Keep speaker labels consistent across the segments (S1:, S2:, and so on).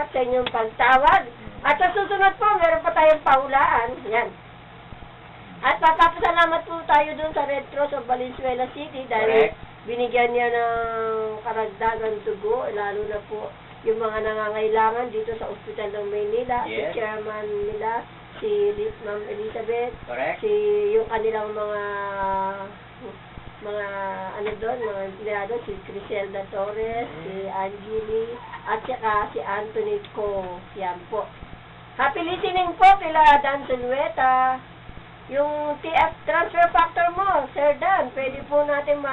S1: Sa inyong pagtawag. At sa susunod po, meron pa tayong paulaan. Yan. At papasalamat po tayo dun sa Red Cross of Valenzuela City dahil binigyan niya ng karagdagan dugo, lalo na po yung mga nangangailangan dito sa Ospital ng Maynila.
S2: Yes.
S1: Si chairman nila, si Ma'am Elizabeth,
S2: Correct.
S1: yung kanilang mga ano doon, mga empleyado, si Criselda Torres, si Angeli, at saka si Anthony Co. Yan po. Happy listening po kila Dan Sulueta. Yung TF transfer factor mo, Sir Dan, pwede po natin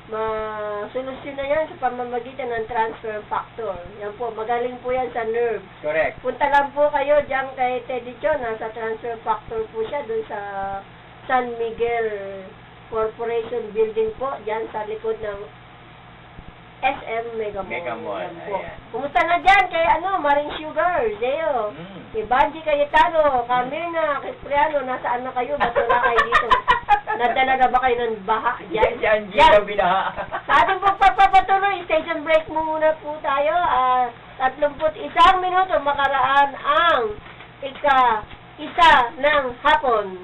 S1: ma-solusyon na yan sa pamamagitan ng transfer factor. Yan po, magaling po yan sa nerve.
S2: Correct.
S1: Punta lang po kayo dyan kay Teddy Chon, nasa transfer factor po siya dun sa San Miguel Corporation Building po, dyan sa likod ng SM Mega Mall.
S2: Mega Mall,
S1: Yan po.
S2: ayan.
S1: Kumusta na dyan kay Maring Sugar, Zeo? Si Banji Cayetano, Camina, Cipriano, nasaan na kayo? Ba't wala kayo dito? Nadala na ba kayo ng baha?
S2: Yan si Angie
S1: Yan.
S2: na binaha.
S1: Sa ating pagpapatuloy, station break muna po tayo. 31 minuto makaraan ang ika-isa ng hapon.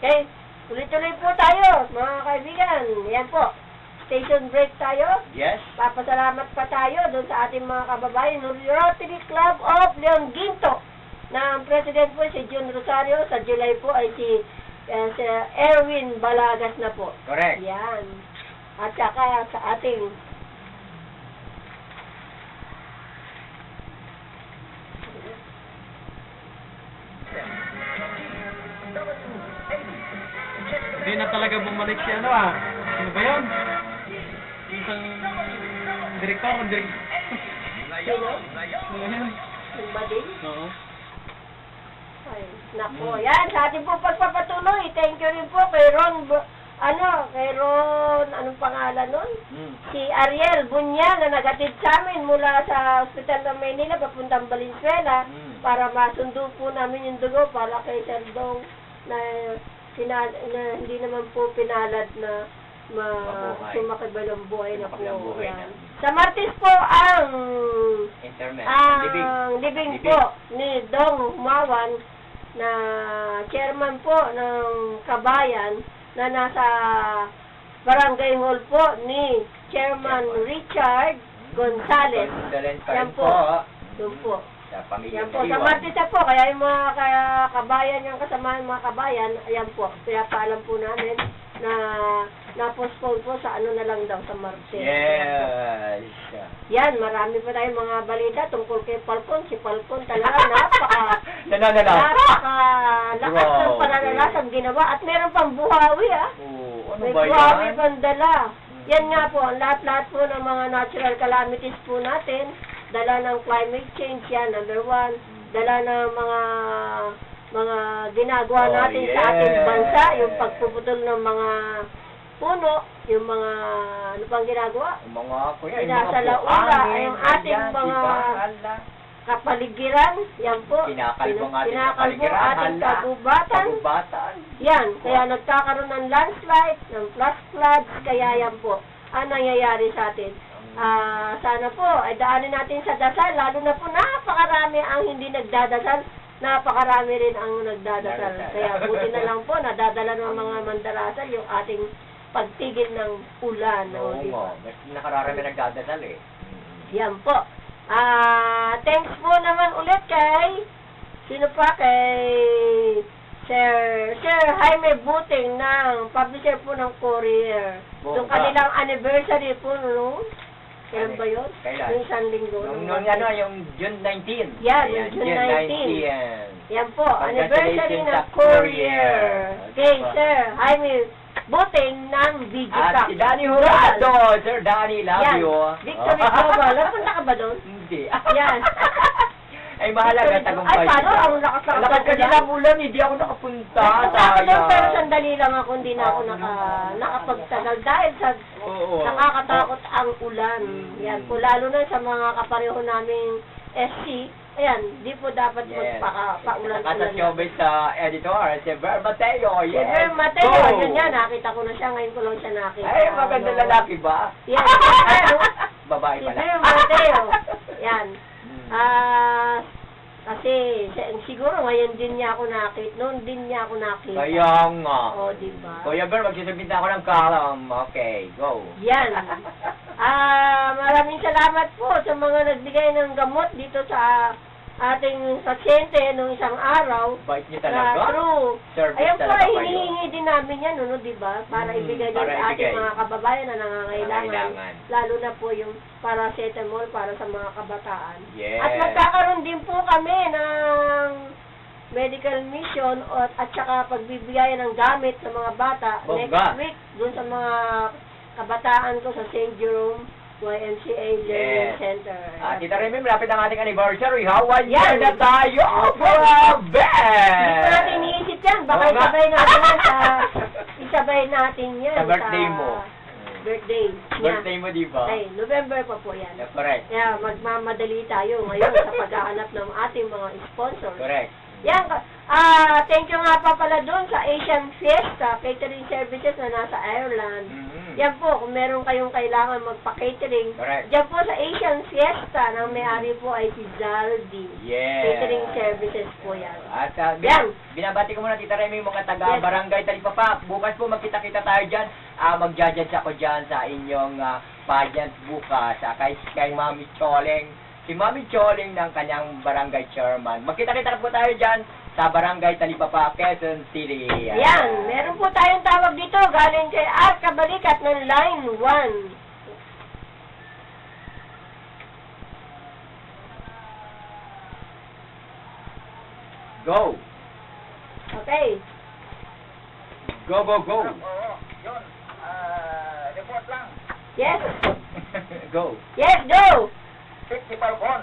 S1: Okay? Tuloy-tuloy po tayo, mga kaibigan. Yan po. Station break tayo.
S2: Yes.
S1: Papasalamat pa tayo doon sa ating mga kababayan ng Rotary Club of Leon Ginto na ang president po si June Rosario. Sa July po ay si Erwin Balagas na po.
S2: Correct.
S1: Yan. At saka sa ating
S3: Hindi na talaga bumalik si ano ah. Ano ba yun? Isang direktor.
S1: sino?
S3: Ano yun?
S1: Yung bading?
S3: Oo.
S1: Ay, nako. Yan, sa ating po pagpapatuloy. Thank you rin po kay Ron, anong pangalan nun? Si Ariel Bunyal na nagatid sa amin mula sa Ospital ng Maynila papuntang Valenzuela para masundo po namin yung dugo para kay Sir Dong na hindi naman po pinalad na sumakibay ng buhay na po. Yan. Sa Martes po ang libing po ni Dong Humawan na chairman po ng Kabayan na nasa barangay hall po ni Chairman Richard Gonzales. Yan po. Doon po.
S2: Sa pamilya
S1: Yan po. Sa Martes po. Kaya yung mga kabayan, yung kasama ng mga kabayan, ayan po. Kaya paalam po namin na na-postpone po sa ano na lang daw sa Martes.
S2: Yes.
S1: Yan, marami pa tayong mga balita tungkol kay Falcon. Si Falcon talaga napakalakas ng pananalas ang ginawa. At meron pang buhawi
S2: Ano
S1: May
S2: ba
S1: buhawi
S2: yan?
S1: pang dala. Yan nga po, ang lahat-lahat po ng mga natural calamities po natin, dala ng climate change yan, number 1. Dala ng mga ginagawa natin sa ating bansa, yung pagpuputol ng mga puno, yung mga, ano pang ginagawa?
S2: Yung mga kuya,
S1: Sinasalaula, yung ating mga kapaligiran, yan po.
S2: Kinakalbo ang ating
S1: Kinakalbo
S2: kapaligiran,
S1: ating kagubatan.
S2: Kagubatan.
S1: Yan, kaya nagkakaroon ng landslide, ng flash floods, kaya yan po ang nangyayari sa atin. Sana po, ay daanin natin sa dasal, lalo na po napakarami ang hindi nagdadasal, napakarami rin ang nagdadasal. Kaya buti na lang po, nadadala ng mga mandarasal yung ating pagtigil ng ulan.
S2: Oo nga, mas nakararami nagdadasal eh.
S1: Yan po. Thanks po naman ulit kay sino pa? Kay Sir Jaime Buting ng publisher po ng Courier. Yung kanilang anniversary po, no? Kailan ba yun?
S2: Kailan?
S1: Yung isang linggo.
S2: Yung June 19.
S1: Yan, yung June 19. Yan po, anniversary ng Courier. Kay Sir Jaime Buting ng Digipack.
S2: At si Danny Jurado, Sir Danny, love
S1: Yan,
S2: you.
S1: Victory Global. Napunta ka ba doon?
S2: Hindi.
S1: Yan.
S2: Ay, mahalaga tagumpay.
S1: Ay, paano? Ang lakas-lakas
S2: Lakad
S1: ako
S2: ka
S1: dyan.
S2: nila ulan, hindi ako nakapunta.
S1: Napunta ako doon, pero sandali lang ako, hindi na ako nakapagtagal. Dahil sa nakakatakot ang ulan. Yan po, lalo na sa mga kapareho naming SC. Ayan, di po dapat magpaulan-ulan.
S2: Nakasasyobe sa editor, si Ver Mateo.
S1: Si Ver Mateo, yun yan, nakita ko na siya, ngayon ko lang siya nakita.
S2: Ay, maganda lalaki ba?
S1: Yan,
S2: Babae
S1: si
S2: pala.
S1: Ver Mateo. Yan. Kasi siguro ngayon din niya ako nakita, noon din niya ako nakita.
S2: Kaya nga.
S1: O, diba?
S2: Kuya Ber, magsisubmit na ako ng column. Okay, go.
S1: Yan. Maraming salamat po sa mga nagbigay ng gamot dito sa ating pasyente nung isang araw.
S2: Bait niyo talaga.
S1: True.
S2: Service
S1: Ayan po
S2: talaga
S1: ay
S2: kayo.
S1: hinihingi din namin yan, no, di ba? Para ibigay din
S2: para
S1: sa ating
S2: ibigay.
S1: mga kababayan na nangangailangan.
S2: Nangangailangan.
S1: Lalo na po yung paracetamol para sa mga kabataan.
S2: Yes.
S1: At magkakaroon din po kami ng medical mission at saka pagbibigayan ng gamit sa mga bata
S2: Bongga.
S1: next week dun sa mga kabataan ko sa St. Jerome YMCA Learning
S2: Yes.
S1: Center.
S2: Tita Remy, malapit ang ating anniversary. How one year
S1: Yan.
S2: na tayo?
S1: Hindi
S2: Grabe!
S1: pa natin iniisip yan. Baka
S2: Oo nga.
S1: isabay natin yan
S2: Sa birthday mo.
S1: Birthday niya.
S2: Birthday mo, di ba?
S1: Ay, November pa po yan.
S2: Yeah, correct.
S1: Kaya magmamadali tayo ngayon sa paghahanap ng ating mga sponsors.
S2: Correct.
S1: Yan, thank you nga pa pala doon sa Asian Fiesta Catering Services na nasa Ireland.
S2: Mhm.
S1: Yan po, kung meron kayong kailangan magpa-catering,
S2: Correct.
S1: yan po sa Asian Fiesta, ng may-ari po ay si Zaldi.
S2: Yes.
S1: Catering Services po yan.
S2: At
S1: Yan.
S2: binabati ko muna, Tita Remy, mga taga
S1: Yes.
S2: Barangay Talipapa. Bukas po magkita-kita tayo dyan. Mag-judge ako dyan sa inyong pageant bukas. Kay Mami Choleng. Si Mami Choleng ng kanyang barangay chairman. Magkita-kita po tayo dyan sa Barangay Talipapa, Quezon City.
S1: Ayan, meron po tayong tawag dito galing kay Art Kabalikat ng Line 1.
S2: Go!
S1: Okay.
S2: Go, go, go!
S4: Oo, yun. Report lang.
S1: Yes.
S2: Go!
S1: Yes, go.
S4: 50 Falcon.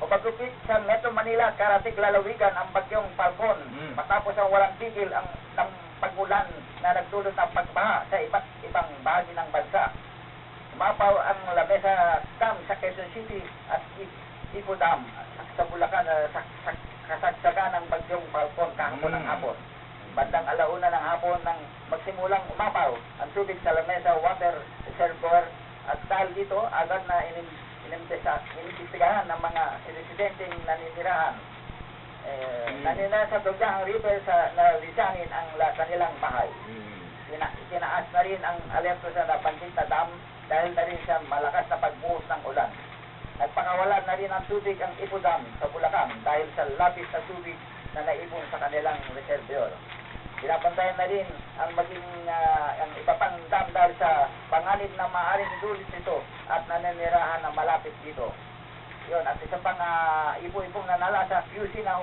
S4: Pagkupit sa Metro Manila, karatig lalawigan ang bagyong Falcon. Matapos ang walang tigil ng pagulan na nagdulot ng pagbaha sa iba't ibang bahagi ng bansa. Umapaw ang Lamesa Dam sa Quezon City at Ipo Dam sa Bulacan sa kasagsagan ng bagyong Falcon kahapon ng hapon. Bandang alauna ng hapon nang magsimulang umapaw ang tubig sa Lamesa Water Reservoir at dahil dito agad na inimbestigahan ng mga residenteng naninirahan. Nanira sa Dogang River sa nalisangin ang kanilang bahay. Itinaas na rin ang alerto sa nabanggit na dam dahil na rin sa malakas na pagbuhos ng ulan. Nagpakawalan na rin ang tubig ang Ipo Dam sa Bulacan dahil sa lapis na tubig na naipon sa kanilang reservoir. Pinapantayan na rin ang ang iba pang dam dahil sa panganib na maaaring dulot nito at naninirahan na malapit dito. Yun, at isa pang ipo-ipong nanala sa QC na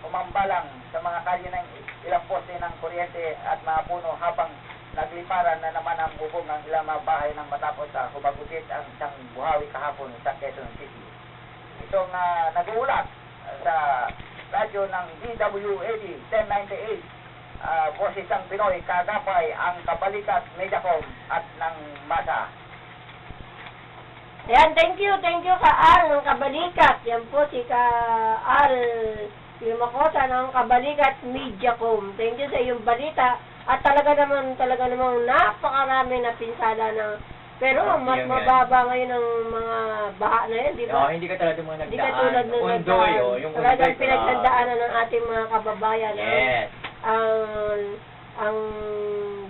S4: umambalang sa mga kalye ng ilang poste ng kuryente at mga puno habang nagliparan na naman ang bubong ng ilang mga bahay nang matapos sa hubagutit ang isang buhawi kahapon sa Quezon City. Itong nag-uulat sa radyo ng DWAD 1098 Boses ng Pinoy, kagapay ang Kabalikat, Mediacom at ng Masa.
S1: Ayan, thank you ka Al ng Kabalikat. Yan po si ka Al Limacosa ng Kabalikat Mediacom. Thank you sa iyong balita. At talaga namang napakarami na pinsala ng pero mas
S2: yan.
S1: mababa ngayon ang mga baha na yan, di ba?
S2: Hindi ka talaga mga
S1: Hindi
S2: nagdaan.
S1: ka tulad ng
S2: Undoy, yung
S1: talagang
S2: undoy.
S1: pinagdadaanan ng ating mga kababayan.
S2: Yes.
S1: Ang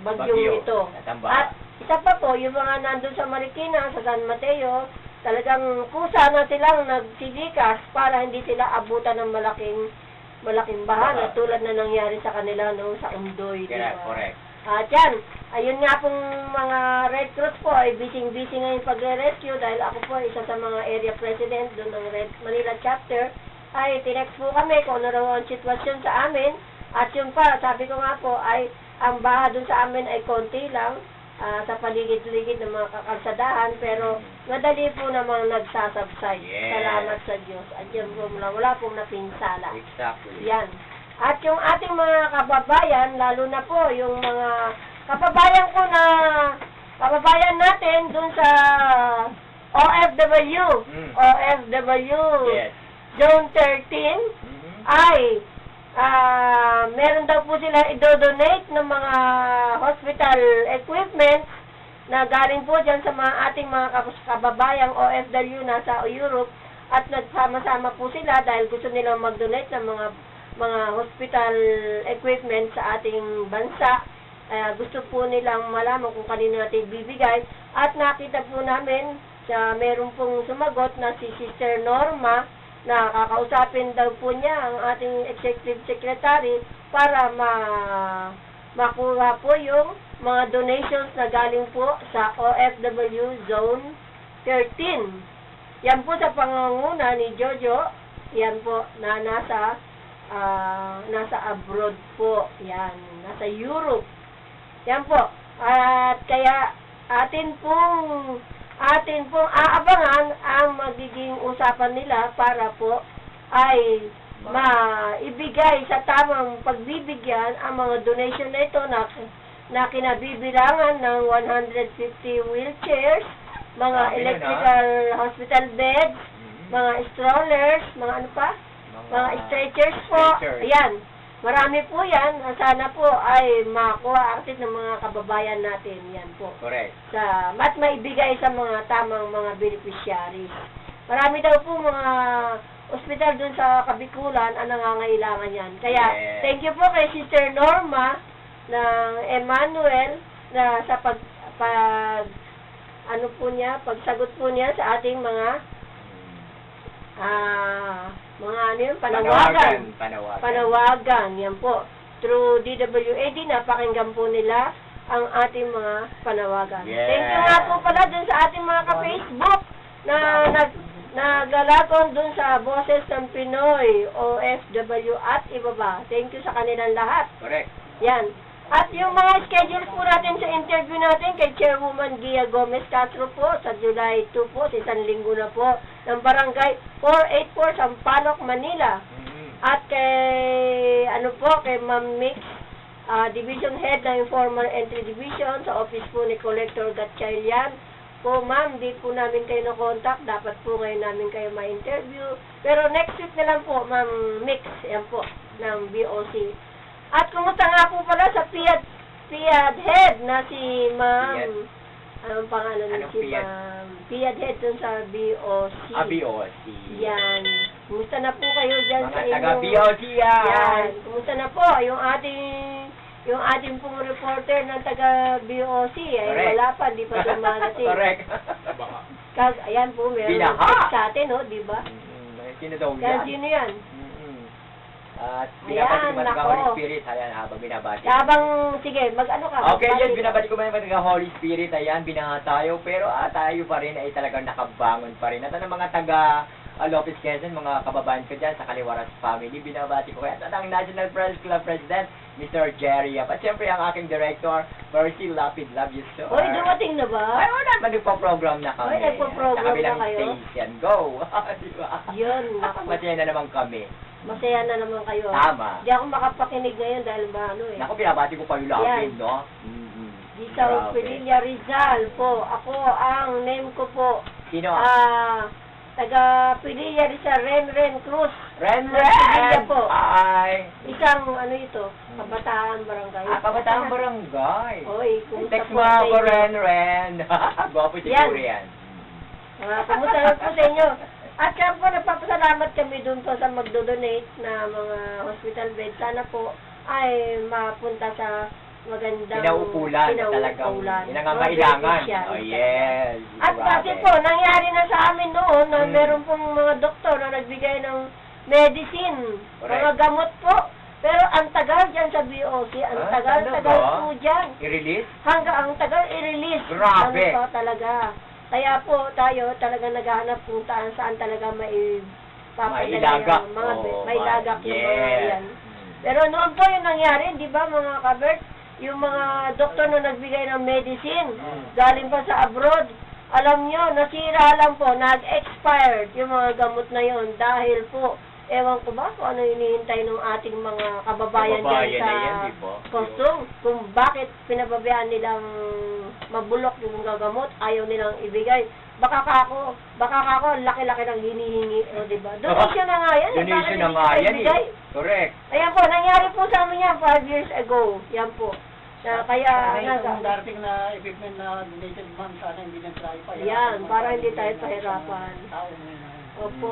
S2: Bagyo.
S1: bagyong ito.
S2: Natamba.
S1: At isa pa po, yung mga nandun sa Marikina, sa San Mateo, talagang kusa na silang nagsilikas para hindi sila abutan ng malaking baha na tulad na nangyari sa kanila no, sa Undoy.
S2: Correct,
S1: diba?
S2: correct.
S1: At yan, ayun nga pong mga Red Cross po ay busy ngayon pagre-rescue dahil ako po isa sa mga area president doon ng Red Manila chapter ay tinext po kami kung ano raw ang sitwasyon sa amin. At yun pa, sabi ko nga po ay ang baha doon sa amin ay konti lang sa paligid-ligid ng mga kakalsadahan pero madali po namang nagsasubside.
S2: Yes.
S1: Salamat sa Diyos. At yan po, wala pong napinsala.
S2: Exactly.
S1: Yan. At yung ating mga kababayan, lalo na po yung mga kababayan natin dun sa OFW. OFW.
S2: Yes.
S1: Zone 13 ay meron daw po sila i-donate ng mga hospital equipment na galing po dyan sa mga ating mga kababayang OFW na sa Europe at nagsama-sama po sila dahil gusto nilang mag-donate ng mga hospital equipment sa ating bansa. Gusto po nilang malaman kung kanino natin bibigay. At nakita po namin meron pong sumagot na si Sister Norma na kakausapin daw po niya ang ating Executive Secretary para makuha po yung mga donations na galing po sa OFW Zone 13. Yan po sa pangunguna ni Jojo. Yan po na nasa abroad po. Yan, nasa Europe. Yan po. At kaya atin pong aabangan ang magiging usapan nila para po ay maibigay sa tamang pagbibigyan ang mga donation na ito na kinabibilangan ng 150 wheelchairs, mga electrical hospital beds, mga strollers, mga ano pa? Mga stretchers po. Ayan. Marami po yan. Sana po ay makuha atin ng mga kababayan natin. Yan po.
S2: Correct.
S1: At maibigay sa mga tamang mga beneficiaries. Marami daw po mga ospital dun sa Kabikulan ang nangangailangan yan. Kaya, thank you po kay Sister Norma ng Emmanuel na sa pagsagot po niya sa ating mga panawagan. Yan po. Through DWAD, napakinggan po nila ang ating mga panawagan.
S2: Yeah.
S1: Thank you nga po pala dun sa ating mga ka-Facebook na nagalakon dun sa Boses ng Pinoy, OFW at iba ba. Thank you sa kanilang lahat.
S2: Correct.
S1: Yan. At yung mga schedules po natin sa interview natin kay Chairwoman Gia Gomez Castro po sa July 2 po, sa isang linggo na po, ng Barangay 484 Sampaloc, Manila. At kay Ma'am Mix, Division Head ng Informal Entry Division sa office po ni Collector Gatchalian. Po ma'am, di po namin kayo na-contact, dapat po ngayon namin kayo ma-interview. Pero next week na lang po, Ma'am Mix, yan po, ng BOC. At kumusta nga po pala sa PIAD Head na si Ma'am, anong pangalan niya si Ma'am? PIAD Head dun sa BOC.
S2: BOC.
S1: Yan. Kumusta na po kayo dyan sa
S2: Mga
S1: inyong...
S2: taga-BOC yan.
S1: Yan. Kumusta na po yung ating pong reporter ng taga-BOC. Wala pa, di pa dumarating.
S2: Correct.
S1: Ayan po, meron
S2: Binaha.
S1: nag-text sa atin, no? Di ba?
S2: Sino daw
S1: Kaya
S2: yan?
S1: sino yan?
S2: At binabati ko man
S1: nako.
S2: Holy Spirit. Ayan, habang binabati.
S1: Sige, mag-ano ka?
S2: Okay,
S1: magbati
S2: yes,
S1: ka.
S2: binabati ko man yung Holy Spirit. Ayan, binanga tayo. Pero tayo pa rin ay talagang nakabangon pa rin. At ang mga taga Lopez Quezon, mga kababayan ko dyan sa Kaliwaras family, binabati ko kaya. At ang National Friends Club President, Mr. Jerry Yap. At siyempre ang aking director, Mercy Lapid. Love you, sir.
S1: Hoy, dumating na ba?
S2: Ay, wala naman nagpo-program na kami.
S1: Hoy, nagpo-program
S2: sa kabilang
S1: na kayo?
S2: station. Go! Diba?
S1: Yun.
S2: Masaya na naman kami.
S1: Masaya na naman kayo.
S2: Tama.
S1: Hindi ako makapakinig ngayon dahil
S2: Naku, binabati ko pa yung Lapid,
S1: Yan.
S2: no?
S1: Gisao
S2: Grabe.
S1: Pililia Rizal po. Ako, ang name ko po,
S2: Sino?
S1: taga Pililia Rizal, Ren Cruz.
S2: Ren
S1: Pililia po.
S2: Ay.
S1: Isang, ito, Kabataan Barangay.
S2: Kabataan Barangay.
S1: Oy, kumusta
S2: Text
S1: po
S2: mo
S1: sa
S2: ako,
S1: inyo?
S2: Ren. Gwapo si
S1: Yan.
S2: Kurian.
S1: Kumusta na po sa inyo? At kaya po, nagpapasalamat kami dun po sa magdodonate na mga hospital bed. Sana po ay mapunta sa magandang
S2: Pinaupulan na talagang inangangailangan. Oh, yes.
S1: At kasi po, nangyari na sa amin noon na meron pong mga doktor na nagbigay ng medicine,
S2: Correct.
S1: mga gamot po. Pero ang tagal dyan sa BOC, ang tagal po dyan.
S2: I-release?
S1: Hanggang ang tagal i-release.
S2: Grabe.
S1: Ano po talaga. Kaya po tayo talaga naghahanap kung saan talaga
S2: Mailagak.
S1: yung mga mailagak yung mga
S2: Yes.
S1: yan. Pero noon po yung nangyari, di ba mga kabert, yung mga doktor na nagbigay ng medicine, galing pa sa abroad, alam nyo, nasira lang po, nag-expired yung mga gamot na yon dahil po, ewan ko ba kung ano hinihintay ng ating mga kababayan dyan
S2: Kababayan
S1: sa
S2: na yan, di ba?
S1: custom, kung bakit pinababayaan nilang mabulok yung gagamot, ayaw nilang ibigay. Baka kako, laki-laki ng hinihingi, di ba? Donation na nga yan.
S2: Donation na nga yan eh. Correct.
S1: Ayan po, nangyari po sa amin yan 5 years ago. Yan po. Kaya,
S3: Yung darating na equipment na donated ma'am, sana hindi nag-try pa.
S1: yan, para hindi tayo pahirapan. Opo.